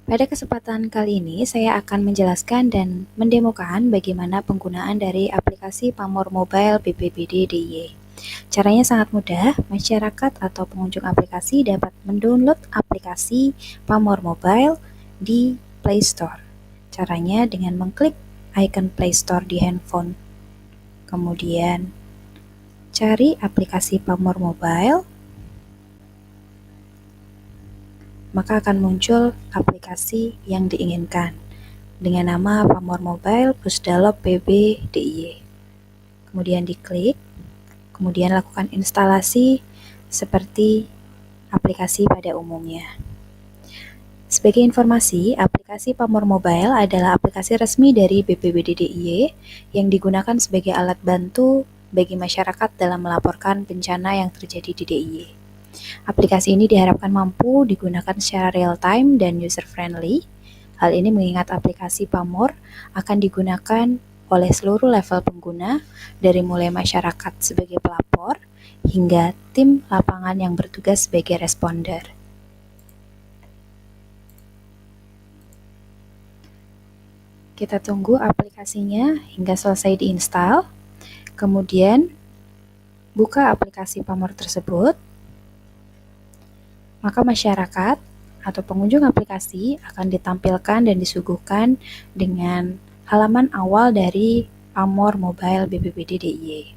Pada kesempatan kali ini, saya akan menjelaskan dan mendemokan bagaimana penggunaan dari aplikasi Pamor Mobile BPBD DIY. Caranya sangat mudah, masyarakat atau pengunjung aplikasi dapat mendownload aplikasi Pamor Mobile di Play Store. Caranya dengan mengklik icon Play Store di handphone, kemudian cari aplikasi Pamor Mobile, maka akan muncul aplikasi yang diinginkan dengan nama Pamor Mobile Pusdalop PB DIY. Kemudian diklik, kemudian lakukan instalasi seperti aplikasi pada umumnya. Sebagai informasi, aplikasi Pamor Mobile adalah aplikasi resmi dari BPBD DIY yang digunakan sebagai alat bantu bagi masyarakat dalam melaporkan bencana yang terjadi di DIY. Aplikasi ini diharapkan mampu digunakan secara real-time dan user-friendly. Hal ini mengingat aplikasi Pamor akan digunakan oleh seluruh level pengguna, dari mulai masyarakat sebagai pelapor hingga tim lapangan yang bertugas sebagai responder. Kita tunggu aplikasinya hingga selesai diinstal. Kemudian buka aplikasi Pamor tersebut. Maka masyarakat atau pengunjung aplikasi akan ditampilkan dan disuguhkan dengan halaman awal dari Pamor Mobile BPBD DIY.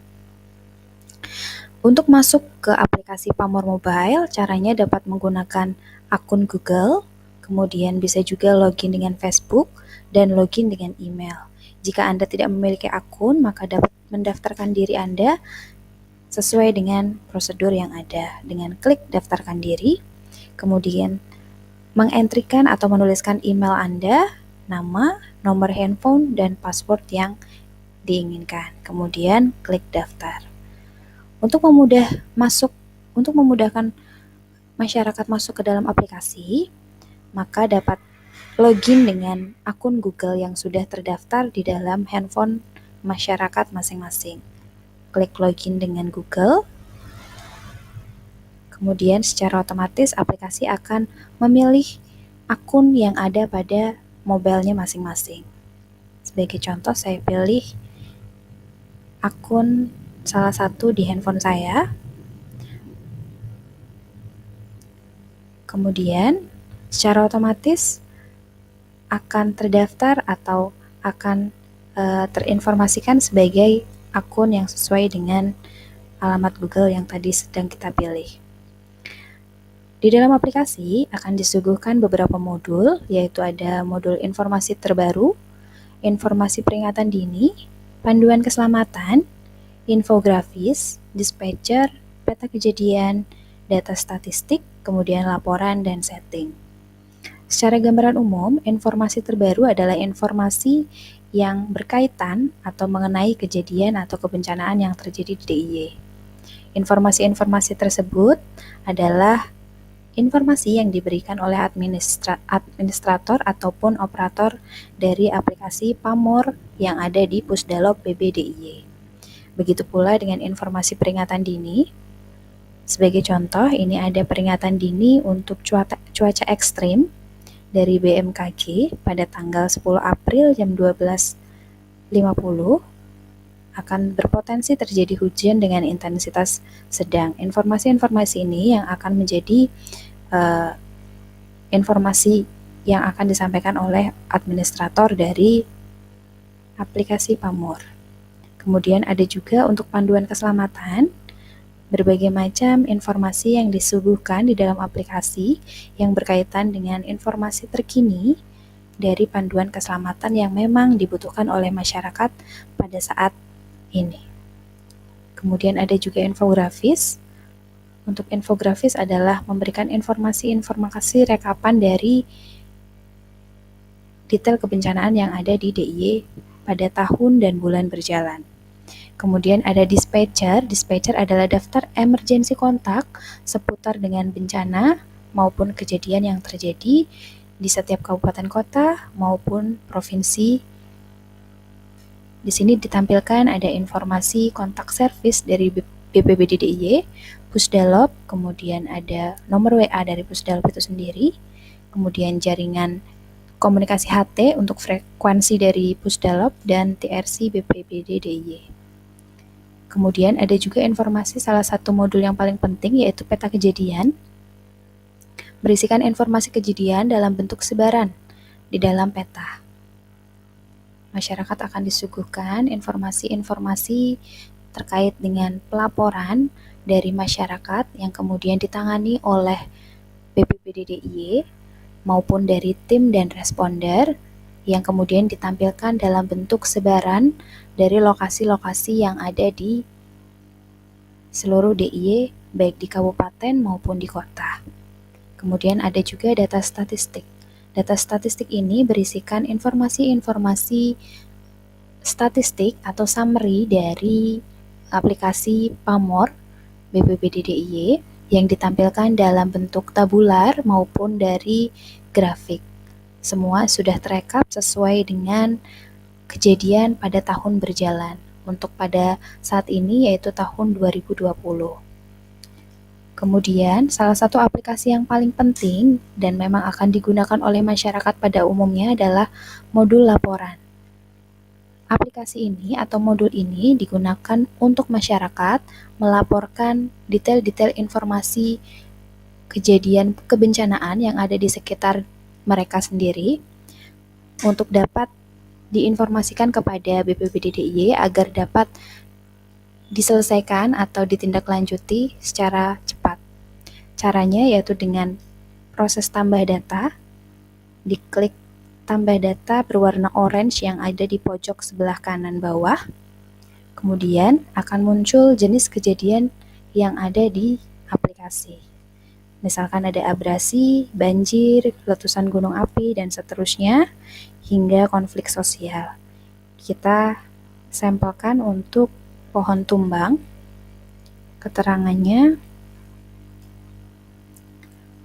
Untuk masuk ke aplikasi Pamor Mobile, caranya dapat menggunakan akun Google, kemudian bisa juga login dengan Facebook, dan login dengan email. Jika Anda tidak memiliki akun, maka dapat mendaftarkan diri Anda sesuai dengan prosedur yang ada dengan klik daftarkan diri, kemudian mengentrikan atau menuliskan email Anda, nama, nomor handphone, dan password yang diinginkan. Kemudian klik daftar. Untuk memudahkan masyarakat masuk ke dalam aplikasi, maka dapat login dengan akun Google yang sudah terdaftar di dalam handphone masyarakat masing-masing. Klik login dengan Google. Kemudian secara otomatis aplikasi akan memilih akun yang ada pada mobilenya masing-masing. Sebagai contoh, saya pilih akun salah satu di handphone saya. Kemudian secara otomatis akan terdaftar atau akan terinformasikan sebagai akun yang sesuai dengan alamat Google yang tadi sedang kita pilih. Di dalam aplikasi akan disuguhkan beberapa modul, yaitu ada modul informasi terbaru, informasi peringatan dini, panduan keselamatan, infografis, dispatcher, peta kejadian, data statistik, kemudian laporan dan setting. Secara gambaran umum, informasi terbaru adalah informasi yang berkaitan atau mengenai kejadian atau kebencanaan yang terjadi di DIY. Informasi-informasi tersebut adalah informasi yang diberikan oleh administrator ataupun operator dari aplikasi Pamor yang ada di Pusdalop PB DIY. Begitu pula dengan informasi peringatan dini. Sebagai contoh, ini ada peringatan dini untuk cuaca ekstrim dari BMKG pada tanggal 10 April jam 12.50 akan berpotensi terjadi hujan dengan intensitas sedang. Informasi-informasi ini yang akan menjadi informasi yang akan disampaikan oleh administrator dari aplikasi Pamor. Kemudian ada juga untuk panduan keselamatan, berbagai macam informasi yang disuguhkan di dalam aplikasi yang berkaitan dengan informasi terkini dari panduan keselamatan yang memang dibutuhkan oleh masyarakat pada saat ini. Kemudian ada juga infografis. Untuk infografis adalah memberikan informasi rekapan dari detail kebencanaan yang ada di DIY pada tahun dan bulan berjalan. Kemudian ada dispatcher. Dispatcher adalah daftar emergensi kontak seputar dengan bencana maupun kejadian yang terjadi di setiap kabupaten kota maupun provinsi. Di sini ditampilkan ada informasi kontak service dari BPBD DIY, Pusdalop, kemudian ada nomor WA dari Pusdalop itu sendiri, kemudian jaringan komunikasi HT untuk frekuensi dari Pusdalop dan TRC BPBD DIY. Kemudian ada juga informasi salah satu modul yang paling penting, yaitu peta kejadian, berisikan informasi kejadian dalam bentuk sebaran di dalam peta. Masyarakat akan disuguhkan informasi-informasi terkait dengan pelaporan dari masyarakat yang kemudian ditangani oleh BPBD DIY maupun dari tim dan responder yang kemudian ditampilkan dalam bentuk sebaran dari lokasi-lokasi yang ada di seluruh DIY, baik di kabupaten maupun di kota. Kemudian ada juga data statistik. Data statistik ini berisikan informasi-informasi statistik atau summary dari aplikasi Pamor BPBD DIY yang ditampilkan dalam bentuk tabular maupun dari grafik. Semua sudah terekap sesuai dengan kejadian pada tahun berjalan. Untuk pada saat ini yaitu tahun 2020. Kemudian, salah satu aplikasi yang paling penting dan memang akan digunakan oleh masyarakat pada umumnya adalah modul laporan. Aplikasi ini atau modul ini digunakan untuk masyarakat melaporkan detail-detail informasi kejadian kebencanaan yang ada di sekitar mereka sendiri untuk dapat diinformasikan kepada BPBD DIY agar dapat diselesaikan atau ditindaklanjuti secara cepat. Caranya yaitu dengan proses tambah data, diklik tambah data berwarna orange yang ada di pojok sebelah kanan bawah, kemudian akan muncul jenis kejadian yang ada di aplikasi. Misalkan ada abrasi, banjir, letusan gunung api, dan seterusnya, hingga konflik sosial. Kita sampelkan untuk pohon tumbang. Keterangannya,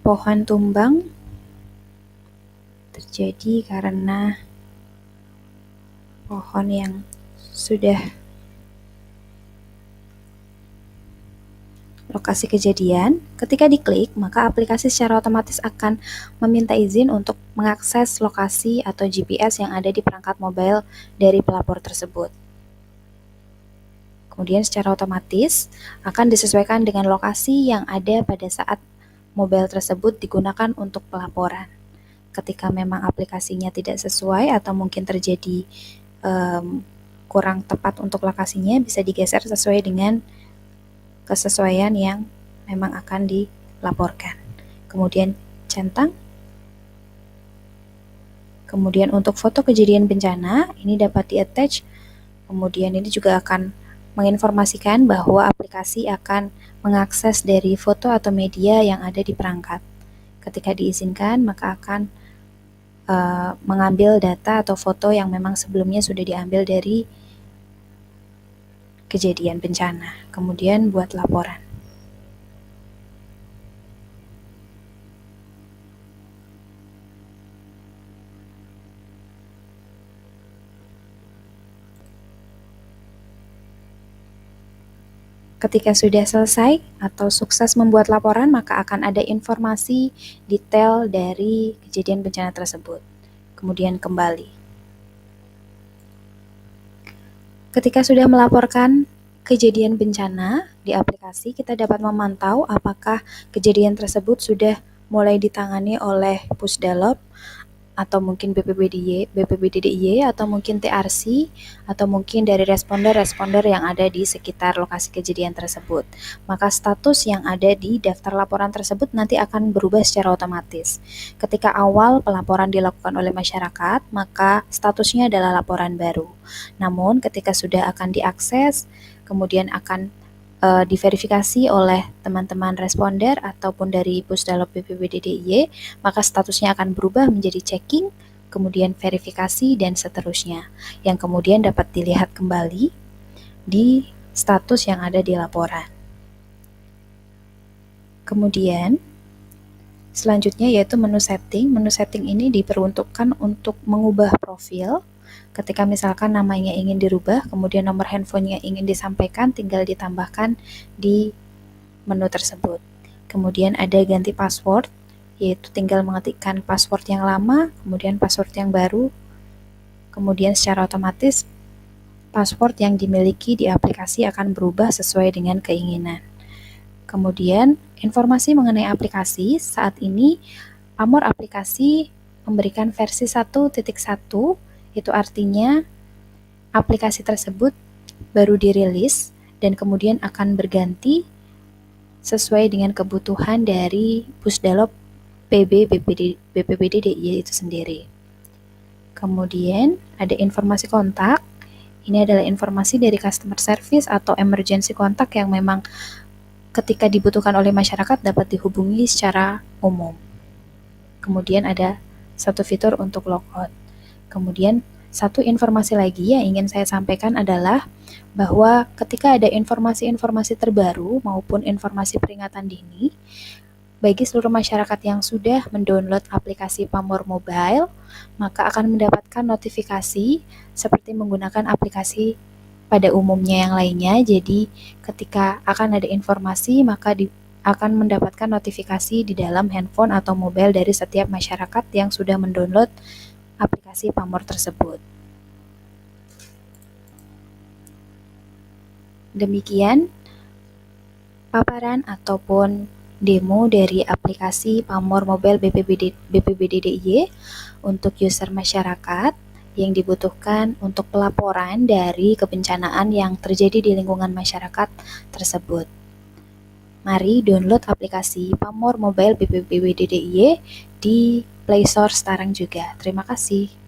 pohon tumbang terjadi karena pohon yang sudah lokasi kejadian. Ketika diklik, maka aplikasi secara otomatis akan meminta izin untuk mengakses lokasi atau GPS yang ada di perangkat mobile dari pelapor tersebut. Kemudian secara otomatis akan disesuaikan dengan lokasi yang ada pada saat mobile tersebut digunakan untuk pelaporan. Ketika memang aplikasinya tidak sesuai atau mungkin terjadi kurang tepat untuk lokasinya, bisa digeser sesuai dengan kesesuaian yang memang akan dilaporkan. Kemudian centang. Kemudian untuk foto kejadian bencana, ini dapat di-attach. Kemudian ini juga akan menginformasikan bahwa aplikasi akan mengakses dari foto atau media yang ada di perangkat. Ketika diizinkan, maka akan mengambil data atau foto yang memang sebelumnya sudah diambil dari kejadian bencana, kemudian buat laporan. Ketika sudah selesai atau sukses membuat laporan, maka akan ada informasi detail dari kejadian bencana tersebut. Kemudian kembali. Ketika sudah melaporkan kejadian bencana di aplikasi, kita dapat memantau apakah kejadian tersebut sudah mulai ditangani oleh Pusdalop atau mungkin BPBD DIY atau mungkin TRC atau mungkin dari responder-responder yang ada di sekitar lokasi kejadian tersebut. Maka status yang ada di daftar laporan tersebut nanti akan berubah secara otomatis. Ketika awal pelaporan dilakukan oleh masyarakat, maka statusnya adalah laporan baru. Namun ketika sudah akan diakses, kemudian akan diverifikasi oleh teman-teman responder ataupun dari Pusdalop BPBD DIY, maka statusnya akan berubah menjadi checking, kemudian verifikasi, dan seterusnya, yang kemudian dapat dilihat kembali di status yang ada di laporan. Kemudian, selanjutnya yaitu menu setting. Menu setting ini diperuntukkan untuk mengubah profil. Ketika misalkan namanya ingin dirubah, kemudian nomor handphonenya ingin disampaikan, tinggal ditambahkan di menu tersebut. Kemudian ada ganti password yaitu tinggal mengetikkan password yang lama, kemudian password yang baru, kemudian secara otomatis password yang dimiliki di aplikasi akan berubah sesuai dengan keinginan. Kemudian, informasi mengenai aplikasi, saat ini Pamor aplikasi memberikan versi 1.1, itu artinya aplikasi tersebut baru dirilis dan kemudian akan berganti sesuai dengan kebutuhan dari Pusdalop BPBD DIY itu sendiri. Kemudian ada informasi kontak. Ini adalah informasi dari customer service atau emergency kontak yang memang ketika dibutuhkan oleh masyarakat dapat dihubungi secara umum. Kemudian ada satu fitur untuk logout. Kemudian satu informasi lagi yang ingin saya sampaikan adalah bahwa ketika ada informasi-informasi terbaru maupun informasi peringatan dini, bagi seluruh masyarakat yang sudah mendownload aplikasi Pamor Mobile, maka akan mendapatkan notifikasi seperti menggunakan aplikasi pada umumnya yang lainnya. Jadi ketika akan ada informasi, maka akan mendapatkan notifikasi di dalam handphone atau mobile dari setiap masyarakat yang sudah mendownload aplikasi Pamor tersebut. Demikian paparan ataupun demo dari aplikasi Pamor Mobile BPBD DIY untuk user masyarakat yang dibutuhkan untuk pelaporan dari kebencanaan yang terjadi di lingkungan masyarakat tersebut. Mari download aplikasi Pamor Mobile BPBD DIY di Play Store sekarang juga. Terima kasih.